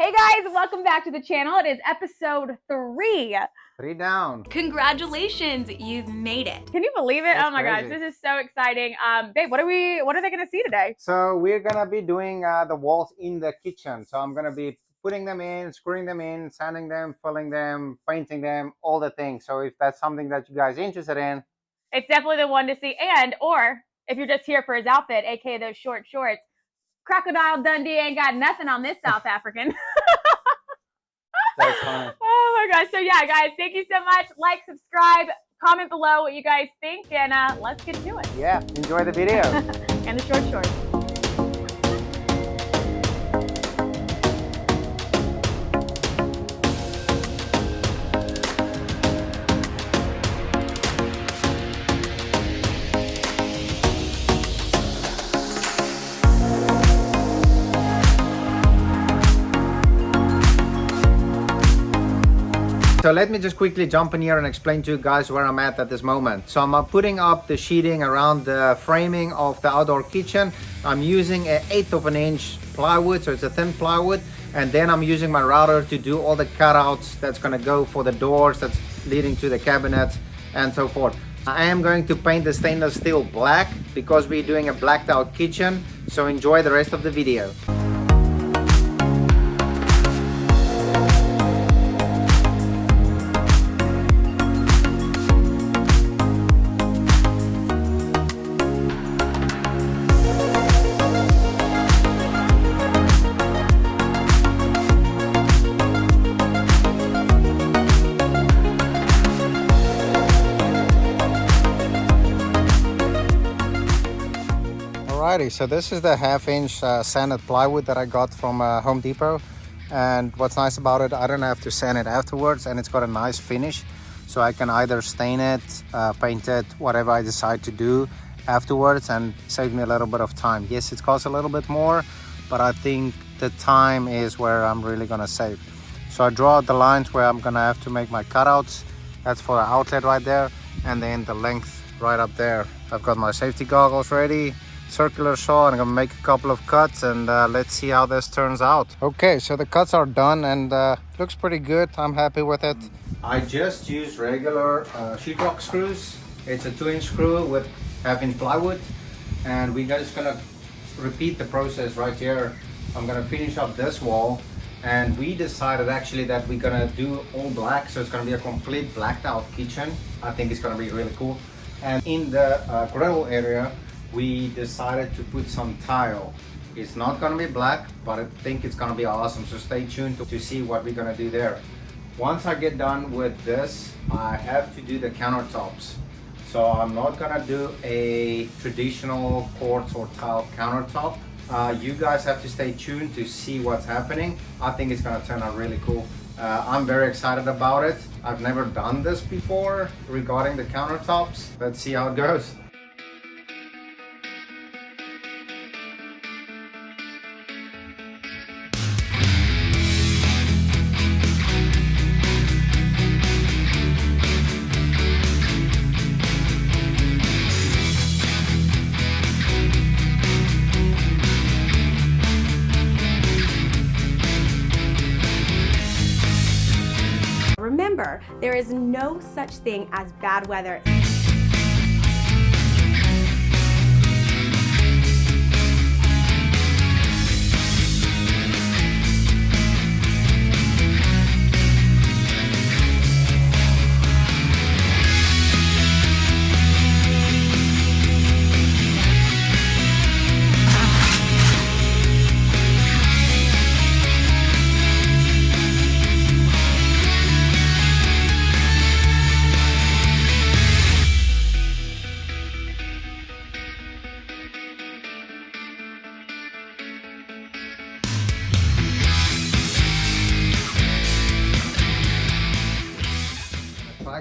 Hey guys, welcome back to the channel. It is episode 3. 3 down. Congratulations, you've made it. Can you believe it? That's oh my gosh, crazy. this is so exciting. Babe, what are they gonna see today? So we're gonna be doing the walls in the kitchen. So I'm gonna be putting them in, screwing them in, sanding them, filling them, painting them, all the things. So if that's something that you guys are interested in, It's definitely the one to see. Or if you're just here for his outfit, aka those short shorts, Crocodile Dundee ain't got nothing on this South African. that's funny. Oh my gosh. So yeah, guys, thank you so much. Like, subscribe, comment below what you guys think, and let's get to it. Yeah, enjoy the video. And the short shorts. So let me just quickly jump in here and explain to you guys where I'm at this moment. So I'm putting up the sheeting around the framing of the outdoor kitchen. I'm using an 1/8 of an inch plywood, so it's a thin plywood. And then I'm using my router to do all the cutouts that's gonna go for the doors, that's leading to the cabinets and so forth. I am going to paint the stainless steel black because we're doing a blacked out kitchen. So enjoy the rest of the video. Alrighty, so this is the 1/2 inch sanded plywood that I got from Home Depot, and what's nice about it, I don't have to sand it afterwards, and it's got a nice finish, so I can either stain it, paint it, whatever I decide to do afterwards, and save me a little bit of time. Yes, it costs a little bit more, but I think the time is where I'm really gonna save. So I draw out the lines where I'm gonna have to make my cutouts. That's for the outlet right there, and then the length right up there. I've got my safety goggles ready, circular saw, and I'm gonna make a couple of cuts, and let's see how this turns out. Okay, so the cuts are done, and looks pretty good. I'm happy with it. I just used regular sheetrock screws. It's a 2-inch screw with 1/2 inch plywood, and we're just gonna repeat the process right here. I'm gonna finish up this wall, and we decided actually that we're gonna do all black, so it's gonna be a complete blacked out kitchen. I think it's gonna be really cool. And in the grill area, we decided to put some tile. It's not gonna be black, but I think it's gonna be awesome, so stay tuned to see what we're gonna do there. Once I get done with this, I have to do the countertops. So I'm not gonna do a traditional quartz or tile countertop. You guys have to stay tuned to see what's happening. I think it's gonna turn out really cool. I'm very excited about it. I've never done this before regarding the countertops. Let's see how it goes. Remember, there is no such thing as bad weather.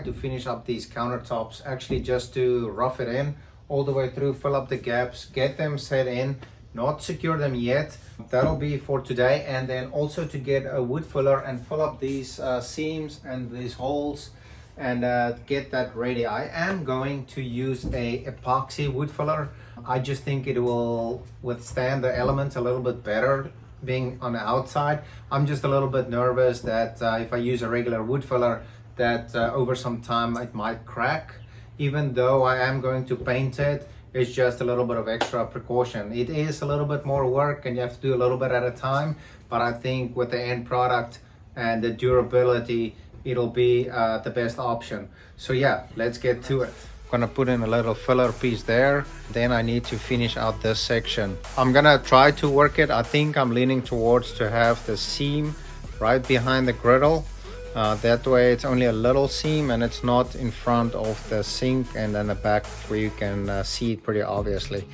To finish up these countertops, actually just to rough it in all the way through, fill up the gaps, get them set in, not secure them yet. That'll be for today, and then also to get a wood filler and fill up these seams and these holes and get that ready. I am going to use a epoxy wood filler. I just think it will withstand the elements a little bit better being on the outside. I'm just a little bit nervous that if I use a regular wood filler, that over some time it might crack. Even though I am going to paint it, it's just a little bit of extra precaution. It is a little bit more work and you have to do a little bit at a time, but I think with the end product and the durability, it'll be the best option. So yeah, let's get to it. I'm gonna put in a little filler piece there. Then I need to finish out this section. I'm gonna try to work it. I think I'm leaning towards to have the seam right behind the griddle. That way it's only a little seam and it's not in front of the sink and then the back where you can see it pretty obviously.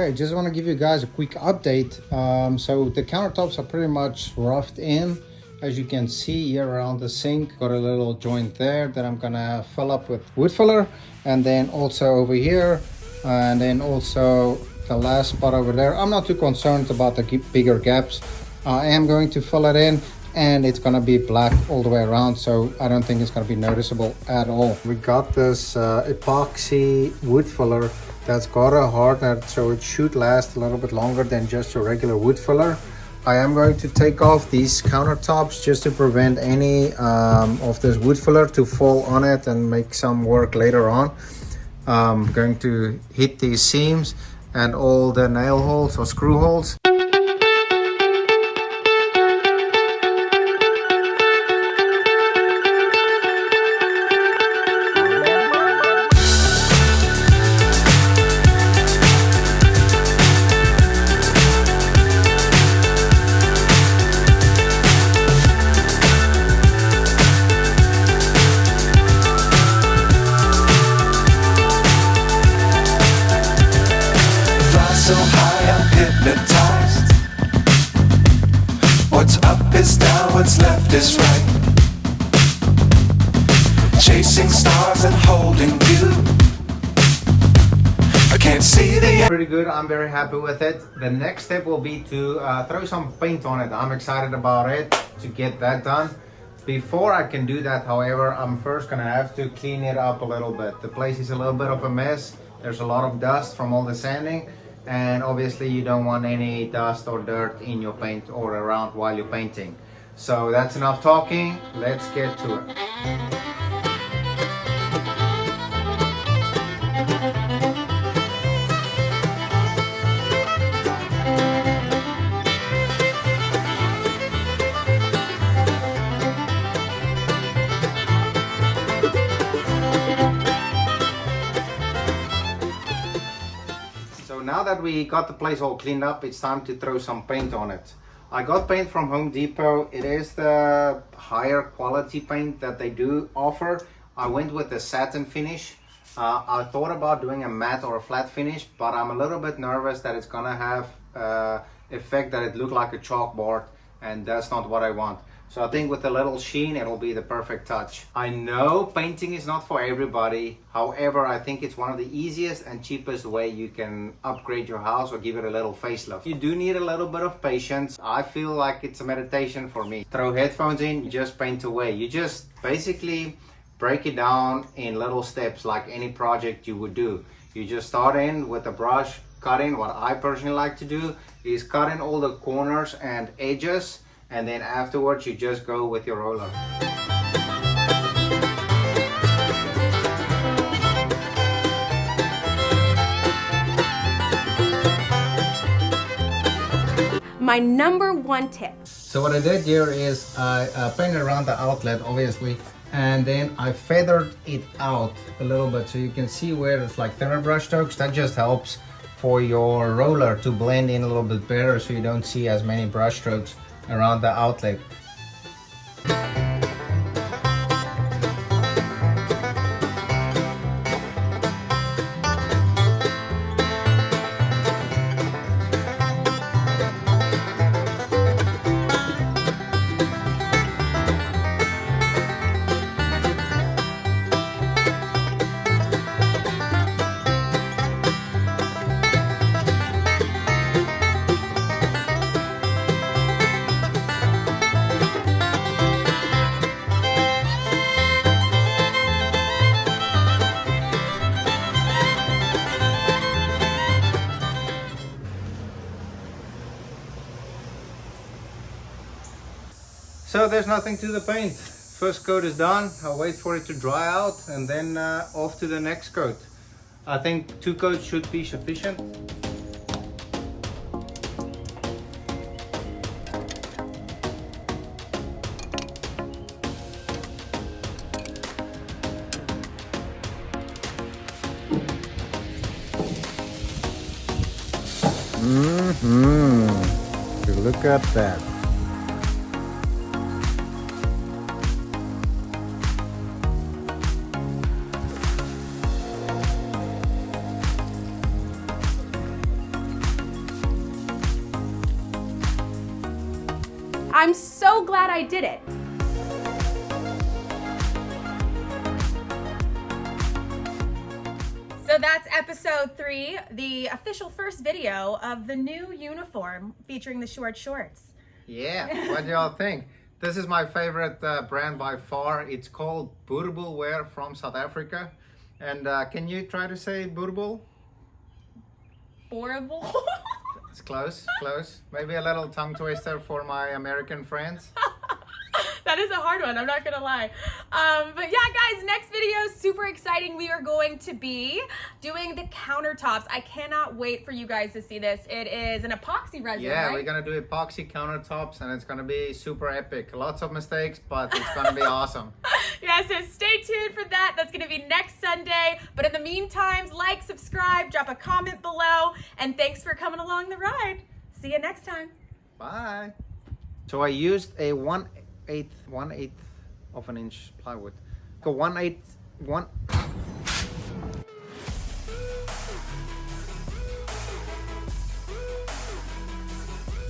Okay, just want to give you guys a quick update. So the countertops are pretty much roughed in. As you can see here around the sink, got a little joint there that I'm gonna fill up with wood filler. And then also over here, and then also the last spot over there. I'm not too concerned about the bigger gaps. I am going to fill it in and it's gonna be black all the way around, so I don't think it's gonna be noticeable at all. We got this epoxy wood filler that's got a hardener, so it should last a little bit longer than just a regular wood filler. I am going to take off these countertops just to prevent any of this wood filler to fall on it and make some work later on. I'm going to hit these seams and all the nail holes or screw holes. So high I'm hypnotized. What's up is down, what's left is right. Chasing stars and holding you. I can't see the end. Pretty good, I'm very happy with it. The next step will be to throw some paint on it. I'm excited about it to get that done. Before I can do that, however, I'm first gonna have to clean it up a little bit. The place is a little bit of a mess. There's a lot of dust from all the sanding. And obviously you don't want any dust or dirt in your paint or around while you're painting. So that's enough talking, let's get to it. Now that we got the place all cleaned up, it's time to throw some paint on it. I got paint from Home Depot. It is the higher quality paint that they do offer. I went with the satin finish. I thought about doing a matte or a flat finish, but I'm a little bit nervous that it's gonna have effect that it look like a chalkboard, and that's not what I want. So I think with a little sheen, it'll be the perfect touch. I know painting is not for everybody. However, I think it's one of the easiest and cheapest way you can upgrade your house or give it a little facelift. You do need a little bit of patience. I feel like it's a meditation for me. Throw headphones in, you just paint away. You just basically break it down in little steps like any project you would do. You just start in with a brush, cut in. What I personally like to do is cut in all the corners and edges, and then afterwards you just go with your roller. My number one tip. So what I did here is I painted around the outlet, obviously, and then I feathered it out a little bit so you can see where it's like thinner brush strokes. That just helps for your roller to blend in a little bit better so you don't see as many brush strokes around the outlet. there's nothing to the paint. First coat is done. I'll wait for it to dry out and then off to the next coat. I think 2 coats should be sufficient. Look at that. I'm so glad I did it. So that's episode 3, the official first video of the new uniform featuring the short shorts. Yeah, what do y'all think? This is my favorite brand by far. It's called Boerboel Wear from South Africa. And can you try to say Boerboel? Horrible. It's close, close. Maybe a little tongue twister for my American friends. That is a hard one, I'm not gonna lie. But yeah, guys, next video is super exciting. We are going to be doing the countertops. I cannot wait for you guys to see this. It is an epoxy resin, Yeah, right? we're gonna do epoxy countertops and it's gonna be super epic. Lots of mistakes, but it's gonna be awesome. Yeah, so stay tuned for that. That's gonna be next Sunday. But in the meantime, like, subscribe, drop a comment below, and thanks for coming along the ride. See you next time. Bye. So I used a 1/8 of an inch plywood. Go 1/8.